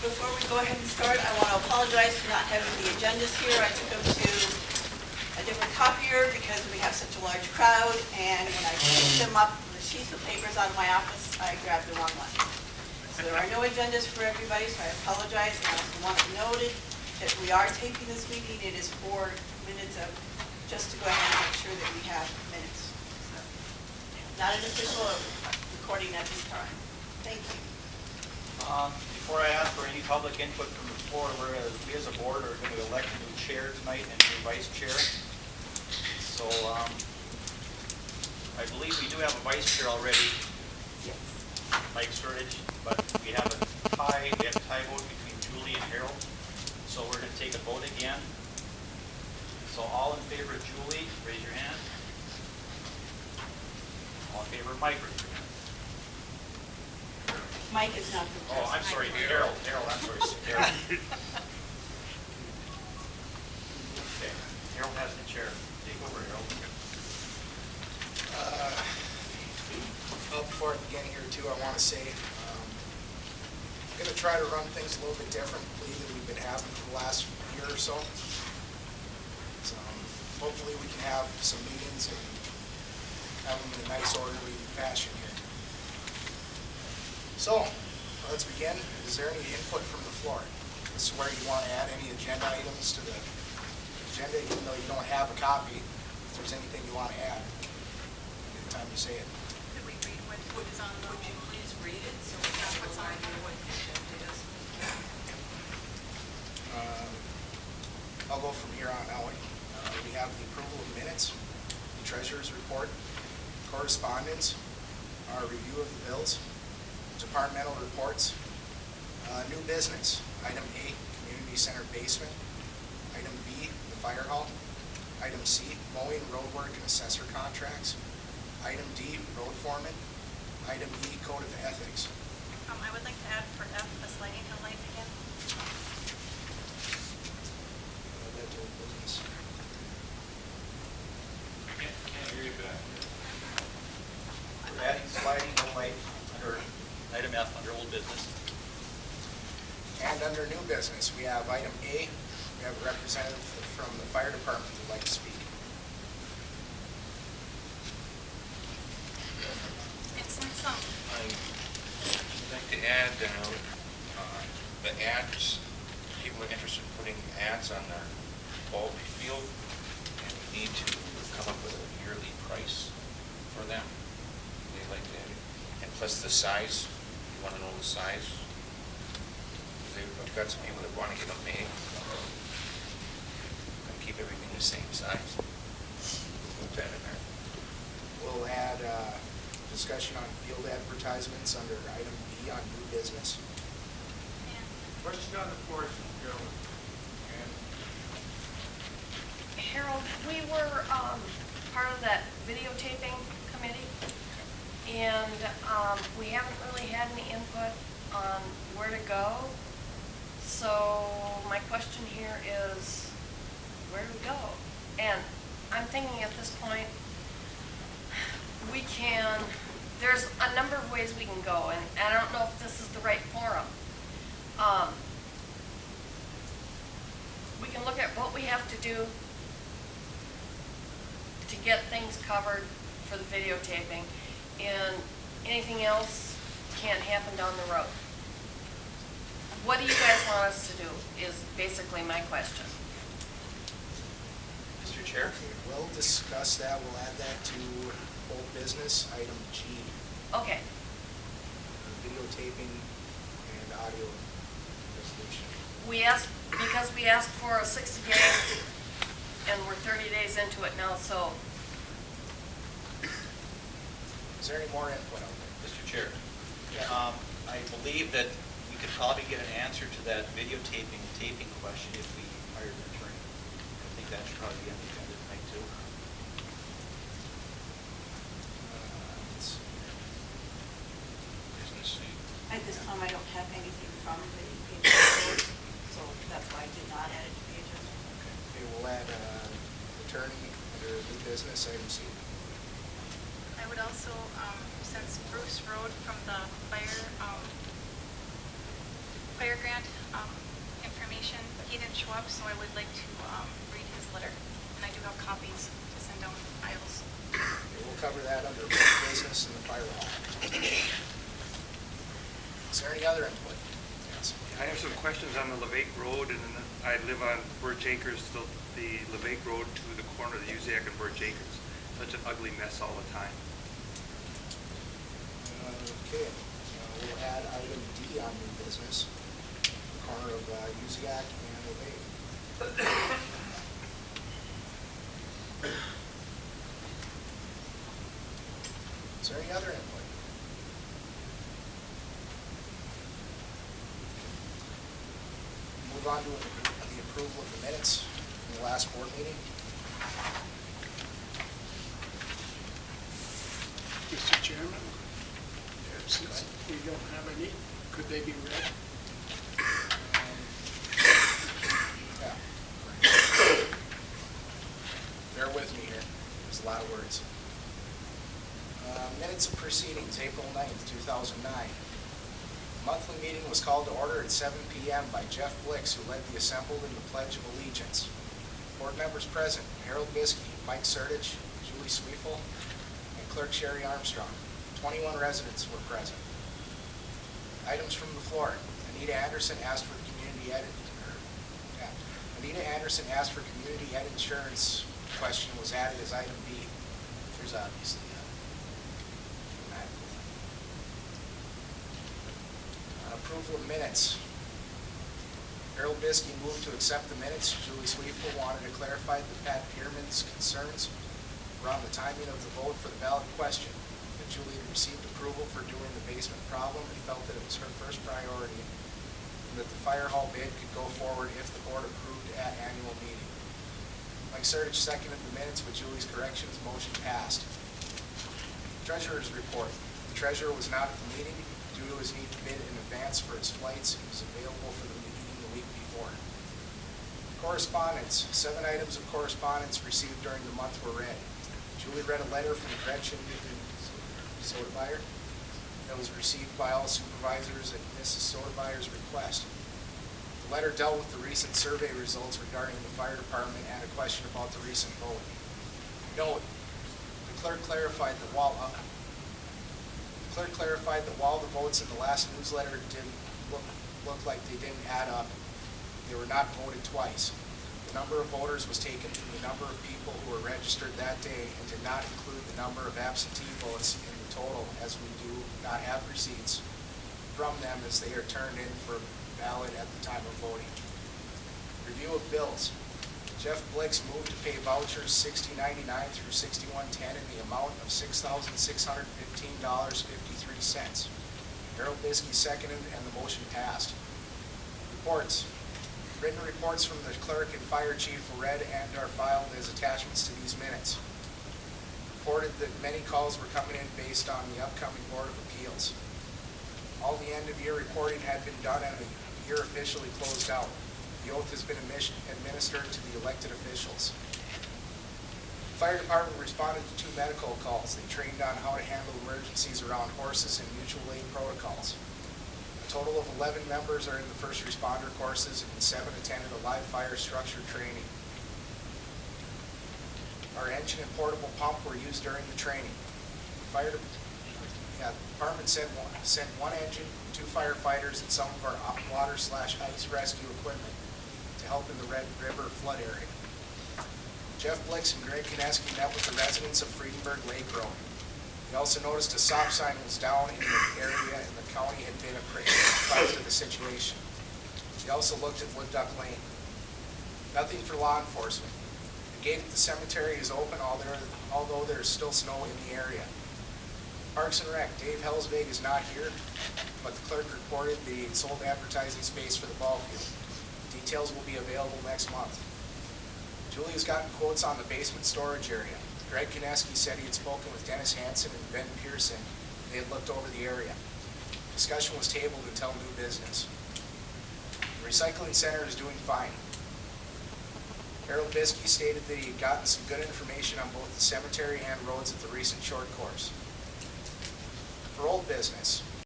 Before we go ahead and start, I want to apologize for not having the agendas here. I took them to a different copier because we have such a large crowd, and when I picked them up, the sheets of papers out of my office, I grabbed the wrong one. So there are no agendas for everybody, so I apologize. And I also want it noted that we are taping this meeting. It is 4 minutes of, just to go ahead and make sure that we have minutes. So, not an official recording at this time. Thank you. Before I ask for any public input from the floor, we as a board are going to elect a new chair tonight and a new vice chair. So I believe we do have a vice chair already, Yes. Mike Sturdage, but we have a tie vote between Julie and Harold. So we're going to take a vote again. So all in favor of Julie, raise your hand. All in favor of Mike, raise your hand. Mike is not the Oh, I'm sorry, Harold, I'm sorry, Harold. Okay, Harold has the chair. Take over, Harold. Well, before I begin here too, I want to say I'm going to try to run things a little bit differently than we've been having for the last year or so. So hopefully we can have some meetings and have them in a nice orderly fashion here. So, let's begin. Is there any input from the floor? This is where you want to add any agenda items to the agenda, even though you don't have a copy. If there's anything you want to add, give the time to say it. Could we read what is on the... Would you please read it so we know what's on what the agenda is? I'll go from here on out. We have the approval of minutes, the treasurer's report, correspondence, our review of the bills, departmental reports, new business, item A, community center basement, item B, the fire hall, item C, mowing, roadwork, and assessor contracts, item D, road foreman, item E, code of ethics. I would like to add for F, the sliding hill light again. That to old business. Can't hear you back. We're adding sliding no light under item F under old business. And under new business, we have item A, we have a representative from the fire department who'd like to speak. It's some. I'd like to add the ads. People are interested in putting ads on their ball field, and we need to come up with a yearly price for them. They like to, and plus the size. You want to know the size? I've got some people that want to get them made. And keep everything the same size. Put that in there. We'll add discussion on field advertisements under item B on new business. Question on the floor, Harold. Harold, we were part of that videotaping committee, and we haven't really had any input on where to go. So my question here is, where do we go? And I'm thinking at this point, there's a number of ways we can go, and I don't know if this is the right forum. We can look at what we have to do to get things covered for the videotaping, and anything else can't happen down the road. What do you guys want us to do is basically my question. Mr. Chair? Okay, we'll discuss that. We'll add that to old business, item G. Okay. Videotaping and audio resolution. Because we asked for a 60-day, and we're 30 days into it now, so. Is there any more input out there? Mr. Chair? Yeah. I believe that we could probably get an answer to that videotaping taping question if we hired an attorney. I think that should probably be on the agenda tonight too. Let's see. Business seat. At this time, I don't have anything from the board, so that's why I did not add it to the agenda. Okay, we'll add attorney under new business, item C. I would also, since Bruce Road from the fire grant information. He didn't show up, so I would like to read his letter. And I do have copies to send down aisles. We'll cover that under business and the fire hall. Is there any other input? Yes. I have some questions on the Levake Road, and then I live on Birch Acres, the Levake Road to the corner of the Uziak and Birch Acres. Such an ugly mess all the time. Okay, we'll add item D on new business, the corner of Uziak and Levake. Is there any other input? Move on to the approval of the minutes from the last board meeting. Mr. Chairman, since we don't have any, could they be read? Yeah. Bear with me here. There's a lot of words. Minutes of proceedings, April 9th, 2009. Monthly meeting was called to order at 7 p.m. by Jeff Blix, who led the assembled in the Pledge of Allegiance. Board members present, Harold Biskey, Mike Sertich, Julie Sweefel, and Clerk Sherry Armstrong. 21 residents were present. Items from the floor. Anita Anderson asked for community ed insurance question was added as item B. There's obviously approval of minutes. Harold Biskey moved to accept the minutes. Julie Sweefel wanted to clarify that Pat Pierman's concerns around the timing of the vote for the ballot question. That Julie had received approval for doing the basement problem and felt that it was her first priority, and that the fire hall bid could go forward if the board approved at annual meeting. Mike Sertich seconded the minutes with Julie's corrections. Motion passed. Treasurer's report. The treasurer was not at the meeting due to his need to bid in advance for his flights. He was available for the meeting the week before. Correspondence. 7 items of correspondence received during the month were read. Julie read a letter from Gretchen Sotomayor that was received by all supervisors at Mrs. Sotomayer's request. The letter dealt with the recent survey results regarding the fire department and a question about the recent vote. Note, the clerk clarified that while the votes in the last newsletter didn't look like they didn't add up, they were not voted twice. The number of voters was taken from the number of people who were registered that day and did not include the number of absentee votes in the total, as we do not have receipts from them as they are turned in for ballot at the time of voting. Review of bills. Jeff Blix moved to pay vouchers $60.99 through $61.10 in the amount of $6,615.53. Harold Biskey seconded and the motion passed. Reports. Written reports from the clerk and fire chief were read and are filed as attachments to these minutes. Reported that many calls were coming in based on the upcoming Board of Appeals. All the end-of-year reporting had been done and the year officially closed out. The oath has been administered to the elected officials. The fire department responded to 2 medical calls. They trained on how to handle emergencies around horses and mutual aid protocols. A total of 11 members are in the first responder courses and 7 attended a live fire structure training. Our engine and portable pump were used during the training. The department sent one engine, 2 firefighters, and some of our water/ice rescue equipment to help in the Red River flood area. Jeff Blix and Greg Kineski met with the residents of Fredenberg Lake Road. They also noticed a stop sign was down in the area and the county had been apprised of the situation. They also looked at Wood Duck Lane. Nothing for law enforcement. The gate at the cemetery is open, although there is still snow in the area. Parks and Rec, Dave Helsvig is not here, but the clerk reported the sold advertising space for the ball field. Details will be available next month. Julie has gotten quotes on the basement storage area. Greg Kineski said he had spoken with Dennis Hansen and Ben Pearson. They had looked over the area. Discussion was tabled until new business. The recycling center is doing fine. Harold Biskey stated that he had gotten some good information on both the cemetery and roads at the recent short course. For old business,